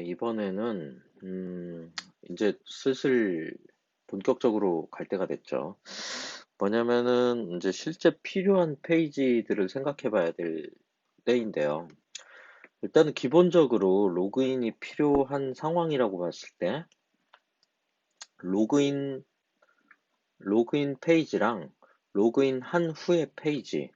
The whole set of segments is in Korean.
이번에는 이제 슬슬 본격적으로 갈 때가 됐죠. 뭐냐면은 이제 실제 필요한 페이지들을 생각해 봐야 될 때인데요. 일단은 기본적으로 로그인이 필요한 상황이라고 봤을 때 로그인 로그인 페이지랑 로그인 한 후의 페이지,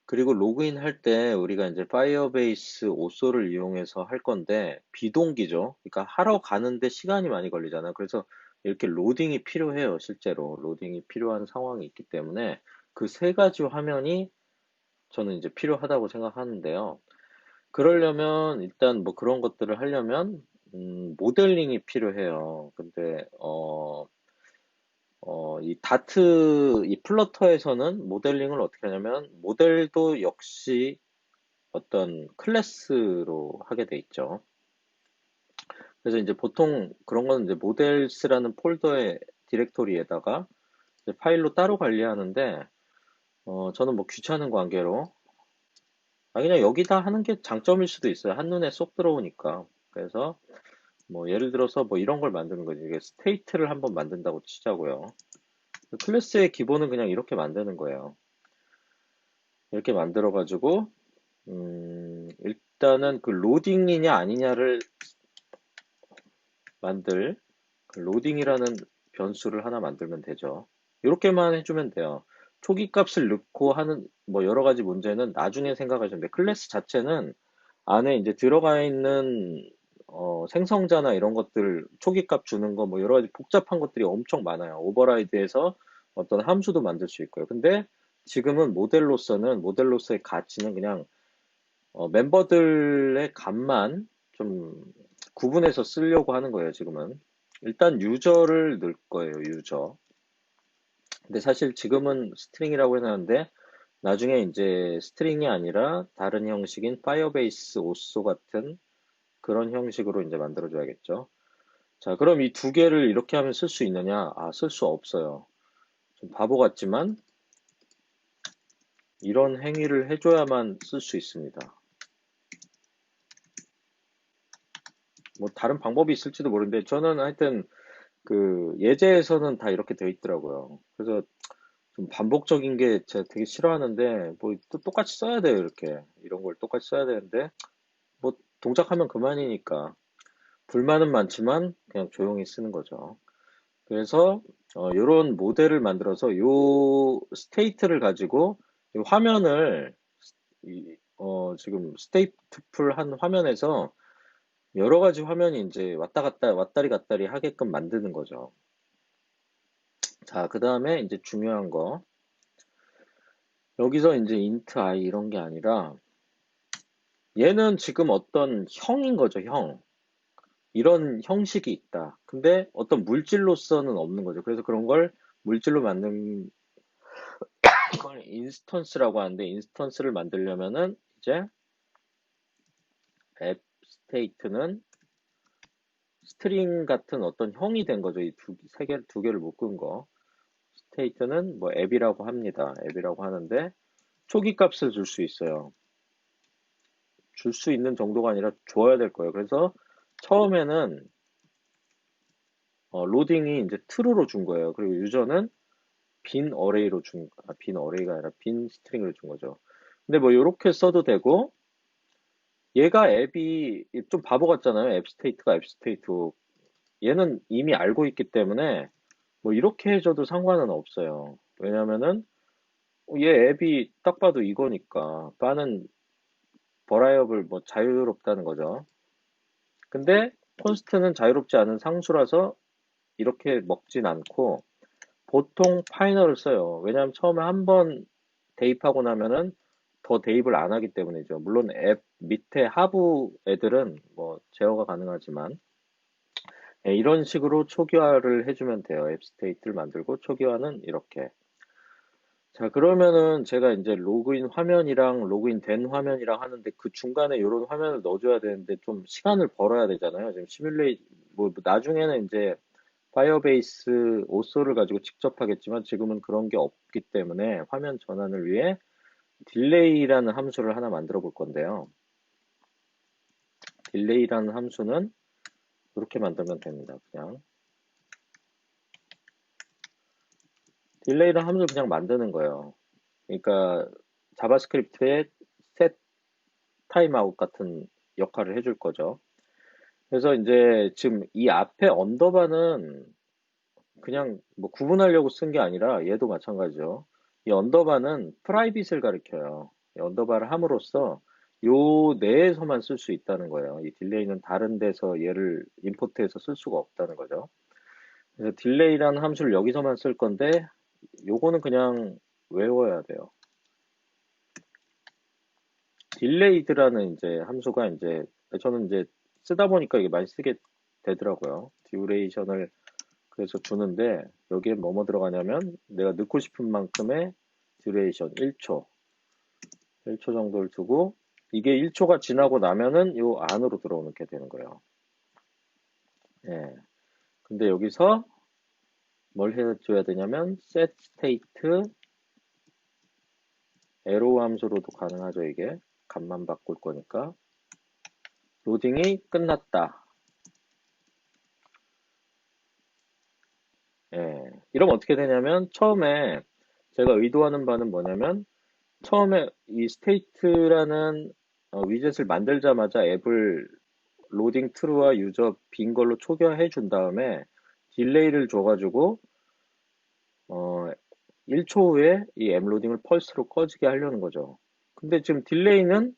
그리고 로그인 할 때 우리가 이제 파이어베이스 오쏘를 이용해서 할 건데 비동기죠. 그러니까 하러 가는데 시간이 많이 걸리잖아요. 그래서 이렇게 로딩이 필요해요. 실제로 로딩이 필요한 상황이 있기 때문에 그 세 가지 화면이 저는 이제 필요하다고 생각하는데요. 그러려면 일단 뭐 그런 것들을 하려면 모델링이 필요해요. 근데 이 다트, 이 플러터에서는 모델링을 어떻게 하냐면 모델도 역시 어떤 클래스로 하게 돼 있죠. 그래서 이제 보통 그런 거는 이제 모델스라는 폴더의 디렉토리에다가 이제 파일로 따로 관리하는데, 저는 뭐 귀찮은 관계로, 그냥 여기다 하는 게 장점일 수도 있어요. 한눈에 쏙 들어오니까. 그래서 뭐 예를 들어서 뭐 이런 걸 만드는 거죠. 이게 스테이트를 한번 만든다고 치자고요. 클래스의 기본은 그냥 이렇게 만드는 거예요. 이렇게 만들어가지고, 일단은 그 로딩이냐 아니냐를 만들 그 로딩이라는 변수를 하나 만들면 되죠. 이렇게만 해주면 돼요. 초기 값을 넣고 하는 뭐 여러 가지 문제는 나중에 생각하시면 돼요. 클래스 자체는 안에 이제 들어가 있는 생성자나 이런 것들 초기 값 주는 거 뭐 여러 가지 복잡한 것들이 엄청 많아요. 오버라이드해서 어떤 함수도 만들 수 있고요. 근데 지금은 모델로서의 가치는 그냥 멤버들의 값만 좀 구분해서 쓰려고 하는 거예요, 지금은. 일단 유저를 넣을 거예요, 유저. 근데 사실 지금은 스트링이라고 해놨는데 나중에 이제 스트링이 아니라 다른 형식인 파이어베이스 오쏘 같은 그런 형식으로 이제 만들어줘야겠죠. 자, 그럼 이 두 개를 이렇게 하면 쓸 수 있느냐? 쓸 수 없어요. 좀 바보 같지만 이런 행위를 해줘야만 쓸 수 있습니다. 뭐 다른 방법이 있을지도 모르는데 저는 하여튼 그 예제에서는 다 이렇게 되어 있더라고요. 그래서 좀 반복적인 게 제가 되게 싫어하는데 뭐 또 똑같이 써야 돼요. 이렇게 이런 걸 똑같이 써야 되는데 뭐 동작하면 그만이니까 불만은 많지만 그냥 조용히 쓰는 거죠. 그래서 이런 모델을 만들어서 요 스테이트를 가지고 이 화면을 지금 스테이트풀 한 화면에서 여러 가지 화면이 이제 왔다 갔다 왔다리 갔다리 하게끔 만드는 거죠. 자, 그 다음에 이제 중요한 거. 여기서 이제 int i 이런 게 아니라 얘는 지금 어떤 형인 거죠, 형. 이런 형식이 있다. 근데 어떤 물질로서는 없는 거죠. 그래서 그런 걸 물질로 만든 걸 인스턴스라고 하는데 인스턴스를 만들려면은 이제 앱 스테이트는 스트링 같은 어떤 형이 된 거죠. 이 두 개를 묶은 거. 스테이트는 뭐 앱이라고 합니다. 앱이라고 하는데 초기 값을 줄 수 있어요. 줄 수 있는 정도가 아니라 줘야 될 거예요. 그래서 처음에는 로딩이 이제 true로 준 거예요. 그리고 유저는 빈 어레이가 아니라 빈 스트링을 준 거죠. 근데 뭐 이렇게 써도 되고 얘가 앱이 좀 바보 같잖아요. 앱 스테이트가 앱 스테이트. 얘는 이미 알고 있기 때문에 뭐 이렇게 해줘도 상관은 없어요. 왜냐면은 얘 앱이 딱 봐도 이거니까 바는 버라이어블 뭐 자유롭다는 거죠. 근데 콘스트는 자유롭지 않은 상수라서 이렇게 먹진 않고 보통 파이널을 써요. 왜냐하면 처음에 한 번 대입하고 나면은 더 대입을 안 하기 때문이죠. 물론 앱 밑에 하부 애들은 뭐 제어가 가능하지만 이런 식으로 초기화를 해주면 돼요. 앱 스테이트를 만들고 초기화는 이렇게. 자, 그러면은 제가 이제 로그인 화면이랑 로그인 된 화면이랑 하는데 그 중간에 이런 화면을 넣어줘야 되는데 좀 시간을 벌어야 되잖아요. 지금 뭐 나중에는 이제 파이어베이스 오쏘를 가지고 직접 하겠지만 지금은 그런 게 없기 때문에 화면 전환을 위해 딜레이라는 함수를 하나 만들어 볼 건데요. 딜레이라는 함수는 이렇게 만들면 됩니다. 그냥 딜레이라는 함수를 그냥 만드는 거예요. 그러니까 자바스크립트의 set 타임아웃 같은 역할을 해줄 거죠. 그래서 이제 지금 이 앞에 언더바는 그냥 뭐 구분하려고 쓴 게 아니라 얘도 마찬가지죠. 이 언더바는 프라이빗을 가리켜요. 이 언더바를 함으로써 요 내에서만 쓸 수 있다는 거예요. 이 딜레이는 다른 데서 얘를 임포트해서 쓸 수가 없다는 거죠. 그래서 딜레이라는 함수를 여기서만 쓸 건데 요거는 그냥 외워야 돼요. 딜레이드라는 이제 함수가 이제 저는 이제 쓰다 보니까 이게 많이 쓰게 되더라고요. 듀레이션을 그래서 주는데 여기에 뭐뭐 들어가냐면 내가 넣고 싶은 만큼의 듀레이션 1초 1초 정도를 두고 이게 1초가 지나고 나면은 요 안으로 들어오게 되는 거예요. 예. 근데 여기서 뭘 해줘야 되냐면 set state arrow 함수로도 가능하죠. 이게 값만 바꿀 거니까 로딩이 끝났다. 예. 이러면 어떻게 되냐면 처음에 제가 의도하는 바는 뭐냐면 처음에 이 스테이트라는 위젯을 만들자마자 앱을 로딩 트루와 유저 빈 걸로 초기화해 준 다음에 딜레이를 줘가지고 1초 후에 이 앱 로딩을 펄스로 꺼지게 하려는 거죠. 근데 지금 딜레이는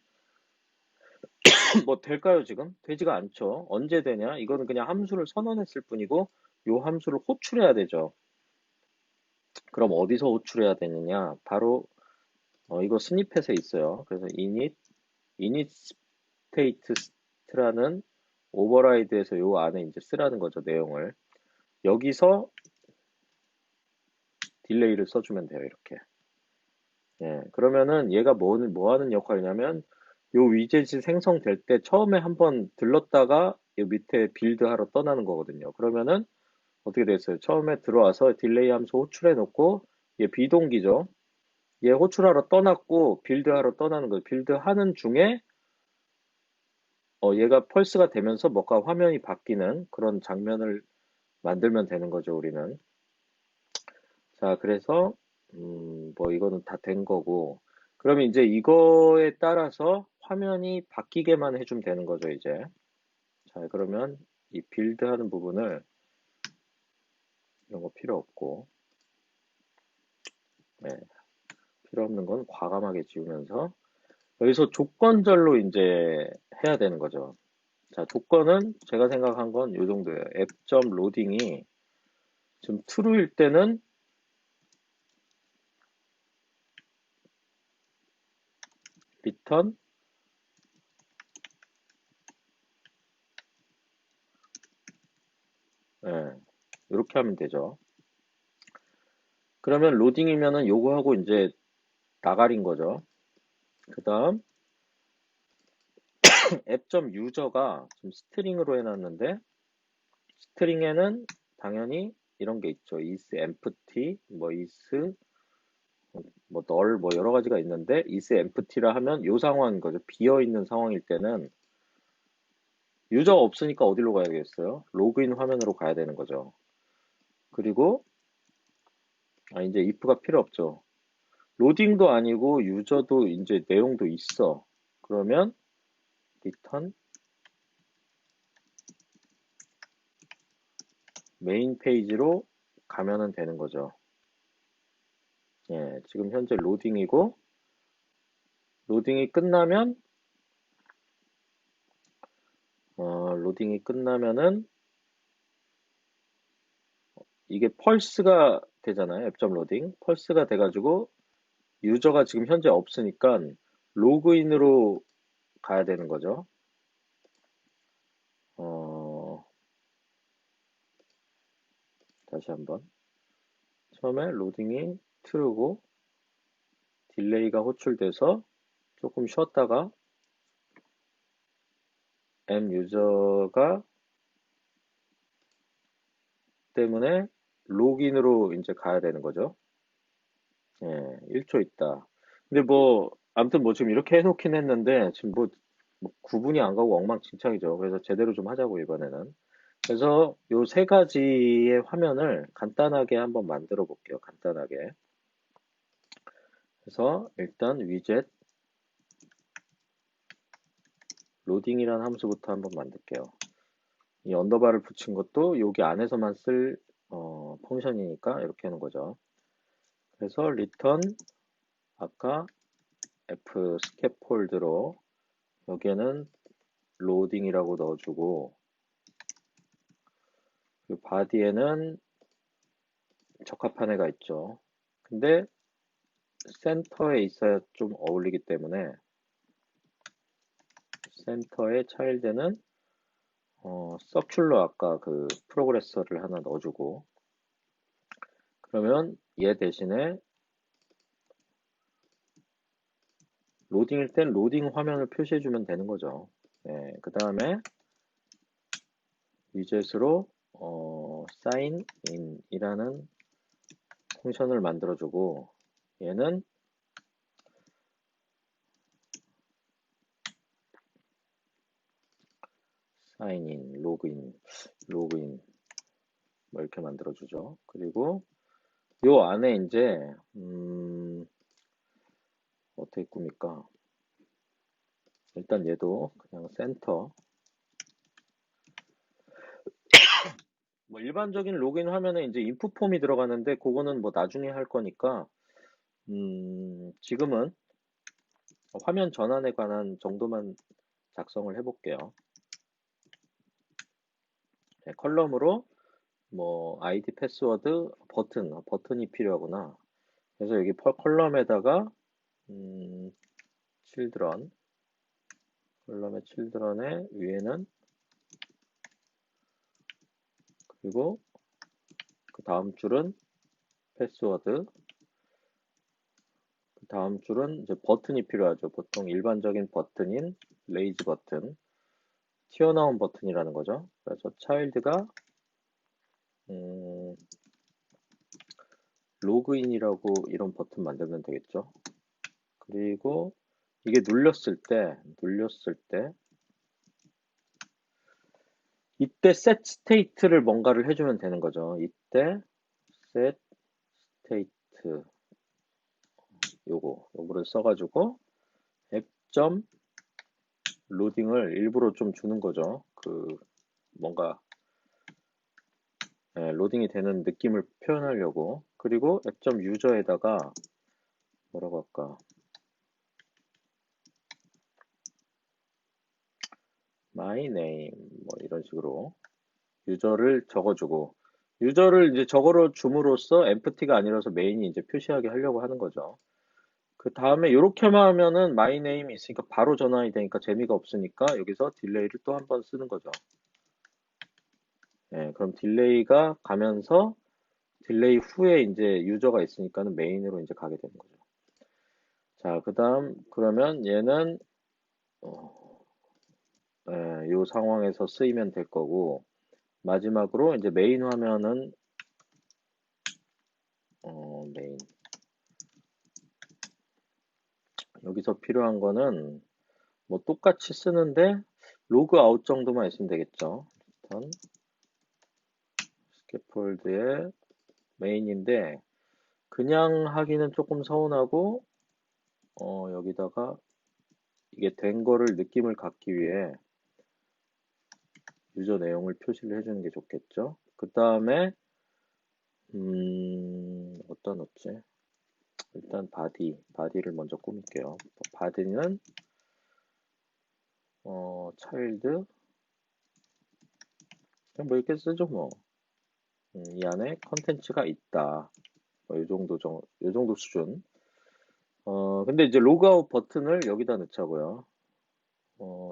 뭐 될까요 지금? 되지가 않죠. 언제 되냐? 이거는 그냥 함수를 선언했을 뿐이고 요 함수를 호출해야 되죠. 그럼 어디서 호출해야 되느냐? 바로 이거 스니펫에 있어요. 그래서 init state라는 오버라이드에서 요 안에 이제 쓰라는 거죠, 내용을. 여기서 딜레이를 써주면 돼요, 이렇게. 예, 그러면은 얘가 뭐 하는 역할이냐면 요 위젯이 생성될 때 처음에 한번 들렀다가 요 밑에 빌드하러 떠나는 거거든요. 그러면은 어떻게 됐어요? 처음에 들어와서 딜레이 함수 호출해 놓고 얘 비동기죠. 얘 호출하러 떠났고 빌드하러 떠나는 거예요. 빌드하는 중에 얘가 펄스가 되면서 뭔가 화면이 바뀌는 그런 장면을 만들면 되는 거죠, 우리는. 자, 그래서, 뭐, 이거는 다 된 거고. 그러면 이제 이거에 따라서 화면이 바뀌게만 해주면 되는 거죠, 이제. 자, 그러면 이 빌드 하는 부분을, 이런 거 필요 없고, 네, 필요 없는 건 과감하게 지우면서, 여기서 조건절로 이제 해야 되는 거죠. 자, 조건은 제가 생각한 건 이 정도예요. 앱.loading이 지금 true일 때는 return 예, 이렇게 하면 되죠. 그러면 로딩이면은 요거 하고 이제 나가린 거죠. 그 다음 앱.user가 지금 스트링으로 해놨는데 스트링에는 당연히 이런 게 있죠. is empty, 뭐 is 뭐 null 뭐 여러 가지가 있는데 is empty라 하면 요 상황인 거죠. 비어 있는 상황일 때는 유저가 없으니까 어디로 가야겠어요? 로그인 화면으로 가야 되는 거죠. 그리고 이제 if가 필요 없죠. 로딩도 아니고 유저도 이제 내용도 있어. 그러면 return 메인 페이지로 가면은 되는 거죠. 예, 지금 현재 로딩이고 로딩이 끝나면 로딩이 끝나면은 이게 펄스가 되잖아요. 앱점 로딩 펄스가 돼가지고 유저가 지금 현재 없으니까 로그인으로 가야 되는 거죠. 다시 한번 처음에 로딩이 트루고 딜레이가 호출돼서 조금 쉬었다가 M 유저가 때문에 로그인으로 이제 가야 되는 거죠. 예, 1초 있다. 근데 뭐 아무튼 뭐 지금 이렇게 해놓긴 했는데 지금 뭐 구분이 안 가고 엉망진창이죠. 그래서 제대로 좀 하자고 이번에는. 그래서 요 세 가지의 화면을 간단하게 한번 만들어 볼게요. 간단하게. 그래서 일단 위젯 로딩이라는 함수부터 한번 만들게요. 이 언더바를 붙인 것도 여기 안에서만 쓸 펑션이니까 이렇게 하는 거죠. 그래서 return 아까 f 스캐폴드로 여기에는 로딩이라고 넣어주고 그 바디에는 적합한 애가 있죠. 근데 센터에 있어야 좀 어울리기 때문에 센터에 차일드는 서큘러 아까 그 프로그레서를 하나 넣어주고 그러면 얘 대신에 로딩일 땐 로딩 화면을 표시해주면 되는 거죠. 네, 그 다음에 위젯으로 sign in이라는 펑션을 만들어주고 얘는 sign in, 로그인 뭐 이렇게 만들어주죠. 그리고 요 안에 이제 어떻게 꾸밀까? 일단 얘도 그냥 센터 뭐 일반적인 로그인 화면에 이제 인풋 폼이 들어가는데 그거는 뭐 나중에 할 거니까 지금은 화면 전환에 관한 정도만 작성을 해볼게요. 네, 컬럼으로 뭐 아이디 패스워드 버튼이 필요하구나. 그래서 여기 컬럼에다가 children 컬럼의 children의 위에는 그리고 그 다음 줄은 패스워드 그 다음 줄은 이제 버튼이 필요하죠. 보통 일반적인 버튼인 레이즈 버튼 튀어나온 버튼이라는 거죠. 그래서 child가 로그인이라고 이런 버튼 만들면 되겠죠. 그리고 이게 눌렸을 때 이때 set state를 뭔가를 해주면 되는 거죠. 이때 set state 요거를 써가지고 앱 로딩을 일부러 좀 주는 거죠. 그 뭔가 로딩이 되는 느낌을 표현하려고. 그리고 앱 유저에다가 뭐라고 할까? my name 뭐 이런 식으로 유저를 적어주고 유저를 이제 적어로 줌으로써 empty가 아니라서 메인이 이제 표시하게 하려고 하는 거죠. 그 다음에 이렇게만 하면은 my name이 있으니까 바로 전환이 되니까 재미가 없으니까 여기서 딜레이를 또 한 번 쓰는 거죠. 그럼 딜레이가 가면서 딜레이 후에 이제 유저가 있으니까는 메인으로 이제 가게 되는 거죠. 자, 그 다음 그러면 얘는 이 상황에서 쓰이면 될 거고 마지막으로 이제 메인 화면은 메인 여기서 필요한 거는 뭐 똑같이 쓰는데 로그 아웃 정도만 있으면 되겠죠. 일단 스캐폴드의 메인인데 그냥 하기는 조금 서운하고 여기다가 이게 된 거를 느낌을 갖기 위해 유저 내용을 표시를 해주는 게 좋겠죠. 그 다음에 어디다 넣지? 일단 바디를 먼저 꾸밀게요. 바디는 차일드 그냥 뭐 이렇게 쓰죠 뭐. 이 안에 컨텐츠가 있다. 뭐 요 정도 수준. 근데 이제 로그아웃 버튼을 여기다 넣자고요.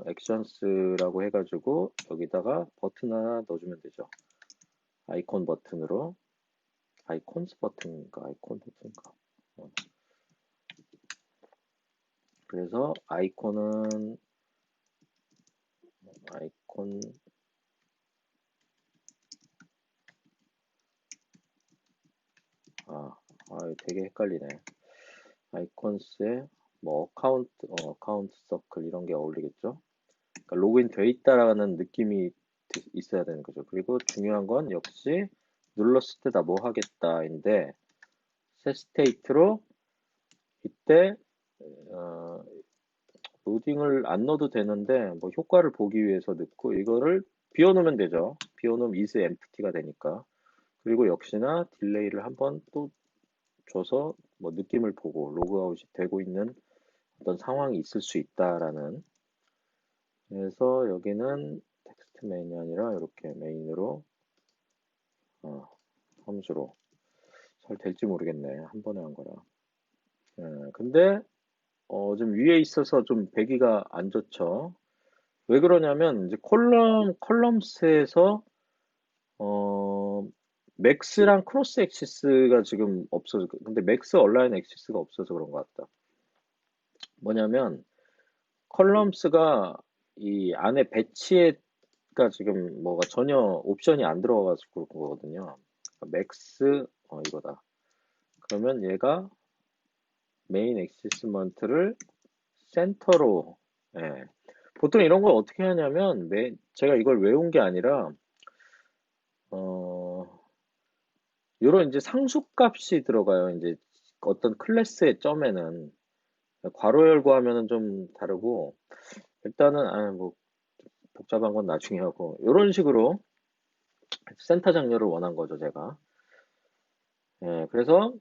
액션스라고 해가지고 여기다가 버튼 하나 넣어주면 되죠. 아이콘 버튼으로. 아이콘스 버튼인가? 아이콘 버튼인가? 그래서 아이콘은 아이콘 되게 헷갈리네. 아이콘스에 뭐 어카운트 서클 이런 게 어울리겠죠? 그러니까 로그인 돼 있다라는 느낌이 있어야 되는 거죠. 그리고 중요한 건 역시 눌렀을 때 나 뭐 하겠다인데 set state로 이때 어, 로딩을 안 넣어도 되는데 뭐 효과를 보기 위해서 넣고 이거를 비워놓으면 되죠. 비워놓으면 is empty가 되니까. 그리고 역시나 딜레이를 한번 또 줘서 뭐 느낌을 보고 로그아웃이 되고 있는 어떤 상황이 있을 수 있다라는. 그래서 여기는 텍스트 메인이 아니라 이렇게 메인으로 함수로 잘 될지 모르겠네. 한 번에 한 거라. 근데 좀 위에 있어서 좀 배기가 안 좋죠. 왜 그러냐면 이제 컬럼스에서 맥스랑 크로스 엑시스가 지금 없어서 근데 맥스 얼라인 엑시스가 없어서 그런 것 같다. 뭐냐면 컬럼스가 이 안에 배치가 지금 뭐가 전혀 옵션이 안 들어가가지고 그런 거거든요. 맥스 이거다. 그러면 얘가 메인 엑시스먼트를 센터로 예. 보통 이런 걸 어떻게 하냐면 제가 이걸 외운 게 아니라 어 요런 이제 상수값이 들어가요. 이제 어떤 클래스의 점에는 괄호 열고 하면은 좀 다르고 일단은 뭐 복잡한 건 나중에 하고 요런 식으로 센터 장려를 원한 거죠, 제가. 예, 그래서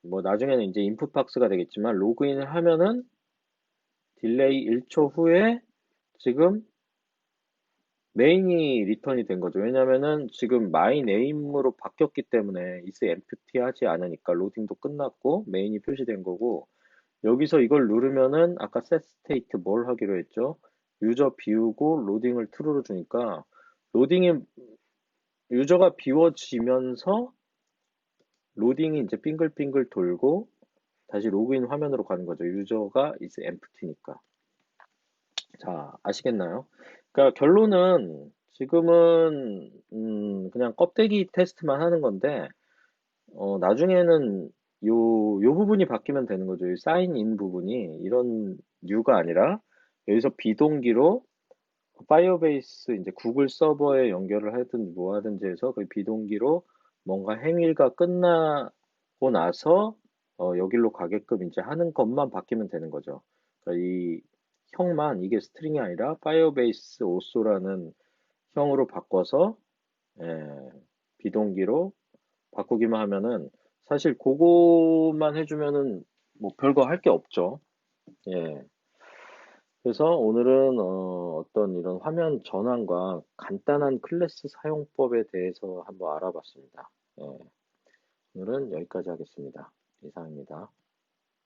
뭐 나중에는 이제 인풋 박스가 되겠지만 로그인을 하면은 딜레이 1초 후에 지금 메인이 리턴이 된 거죠. 왜냐면은 지금 my name으로 바뀌었기 때문에 is empty 하지 않으니까 로딩도 끝났고 메인이 표시된 거고 여기서 이걸 누르면은 아까 set state 뭘 하기로 했죠? 유저 비우고 로딩을 true로 주니까 로딩이 유저가 비워지면서 로딩이 이제 빙글빙글 돌고 다시 로그인 화면으로 가는 거죠. 유저가 is empty니까. 자, 아시겠나요? 그러니까 결론은 지금은 그냥 껍데기 테스트만 하는 건데 나중에는 요 부분이 바뀌면 되는 거죠. 이 사인 인 부분이 이런 류가 아니라 여기서 비동기로 파이어베이스 이제 구글 서버에 연결을 하든 뭐 하든지 해서 그 비동기로 뭔가 행위가 끝나고 나서 여기로 가게끔 이제 하는 것만 바뀌면 되는 거죠. 그러니까 이 형만 이게 스트링이 아니라 파이어베이스 오소라는 형으로 바꿔서 예, 비동기로 바꾸기만 하면은 사실 그거만 해주면은 뭐 별거 할 게 없죠. 예. 그래서 오늘은 어떤 이런 화면 전환과 간단한 클래스 사용법에 대해서 한번 알아봤습니다. 예. 오늘은 여기까지 하겠습니다. 이상입니다.